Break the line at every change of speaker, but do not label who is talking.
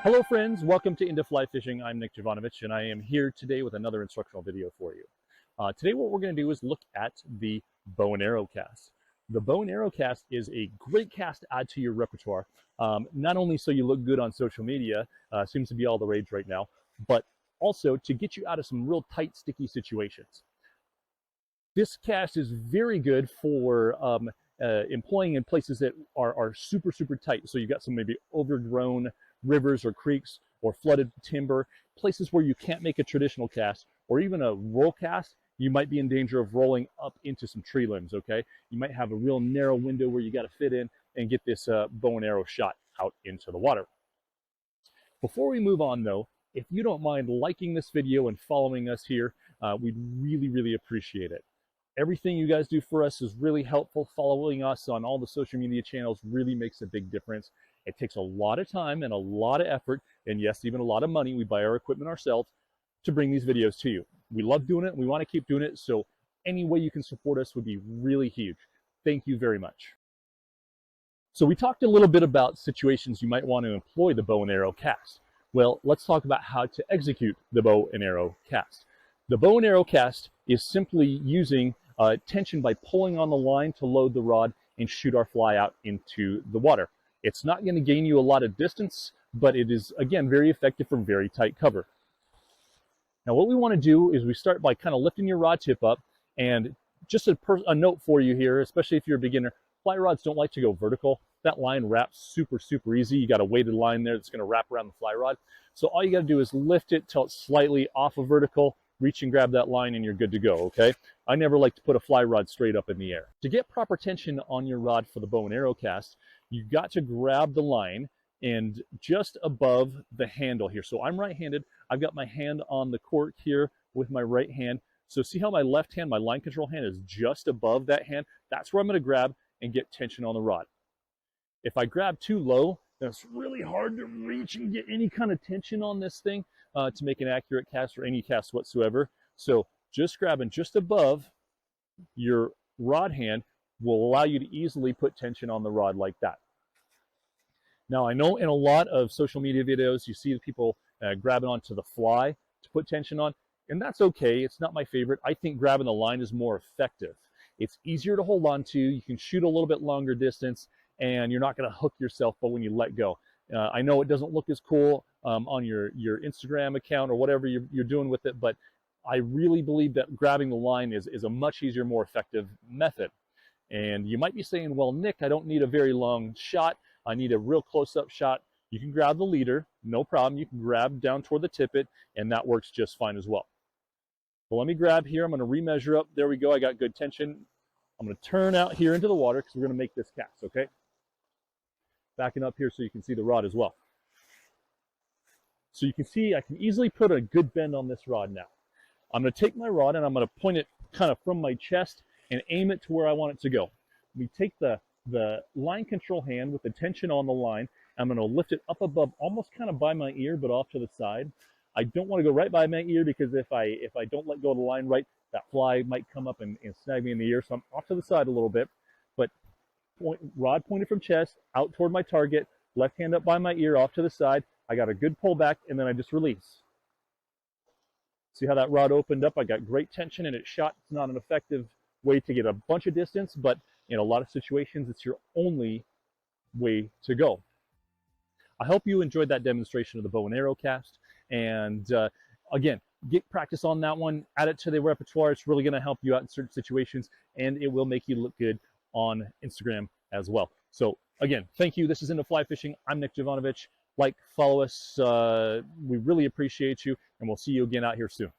Hello friends, welcome to Into Fly Fishing. I'm Nick Jovanovich and I am here today with another instructional video for you. Today what we're going to do is look at the bow and arrow cast. The bow and arrow cast is a great cast to add to your repertoire, not only so you look good on social media, seems to be all the rage right now, but also to get you out of some real tight, sticky situations. This cast is very good for employing in places that are super, super tight. So you've got some maybe overgrown rivers or creeks or flooded timber, places where you can't make a traditional cast or even a roll cast. You might be in danger of rolling up into some tree limbs, okay? You might have a real narrow window where you got to fit in and get this bow and arrow shot out into the water. Before we move on though, if you don't mind liking this video and following us here, we'd really, really appreciate it. Everything you guys do for us is really helpful. Following us on all the social media channels really makes a big difference. It takes a lot of time and a lot of effort, and yes, even a lot of money. We buy our equipment ourselves to bring these videos to you. We love doing it, and we want to keep doing it, so any way you can support us would be really huge. Thank you very much. So we talked a little bit about situations you might want to employ the bow and arrow cast. Well, let's talk about how to execute the bow and arrow cast. The bow and arrow cast is simply using tension by pulling on the line to load the rod and shoot our fly out into the water. It's not going to gain you a lot of distance, but it is, again, very effective for very tight cover. Now what we want to do is we start by kind of lifting your rod tip up, and just a note for you here, especially if you're a beginner, fly rods don't like to go vertical. That line wraps super, super easy. You got a weighted line there that's going to wrap around the fly rod. So all you got to do is lift it till it's slightly off of vertical, reach and grab that line, and you're good to go, okay? I never like to put a fly rod straight up in the air. To get proper tension on your rod for the bow and arrow cast, you got to grab the line and just above the handle here. So I'm right-handed. I've got my hand on the cork here with my right hand. So see how my left hand, my line control hand, is just above that hand? That's where I'm going to grab and get tension on the rod. If I grab too low, then it's really hard to reach and get any kind of tension on this thing to make an accurate cast or any cast whatsoever. So just grabbing just above your rod hand will allow you to easily put tension on the rod like that. Now I know in a lot of social media videos you see people grabbing onto the fly to put tension on, and that's okay. It's not my favorite. I think grabbing the line is more effective. It's easier to hold on to. You can shoot a little bit longer distance, and you're not going to hook yourself but when you let go. I know it doesn't look as cool on your Instagram account or whatever you're doing with it, but I really believe that grabbing the line is a much easier, more effective method. And you might be saying, well, Nick, I don't need a very long shot. I need a real close-up shot. You can grab the leader, no problem. You can grab down toward the tippet, and that works just fine as well. But let me grab here. I'm going to remeasure up. There we go. I got good tension. I'm going to turn out here into the water because we're going to make this cast, okay? Backing up here so you can see the rod as well. So you can see I can easily put a good bend on this rod now. I'm going to take my rod and I'm going to point it kind of from my chest and aim it to where I want it to go. We take the line control hand with the tension on the line. I'm going to lift it up above, almost kind of by my ear, but off to the side. I don't want to go right by my ear because if I don't let go of the line right, that fly might come up and snag me in the ear. So I'm off to the side a little bit, but rod pointed from chest out toward my target, left hand up by my ear, off to the side. I got a good pullback, and then I just release. See how that rod opened up? I got great tension and it shot. It's not an effective way to get a bunch of distance, but in a lot of situations, it's your only way to go. I hope you enjoyed that demonstration of the bow and arrow cast. And again, get practice on that one, add it to the repertoire. It's really going to help you out in certain situations, and it will make you look good on Instagram as well. So again, thank you. This is Into Fly Fishing. I'm Nick Jovanovich. Like, follow us. We really appreciate you, and we'll see you again out here soon.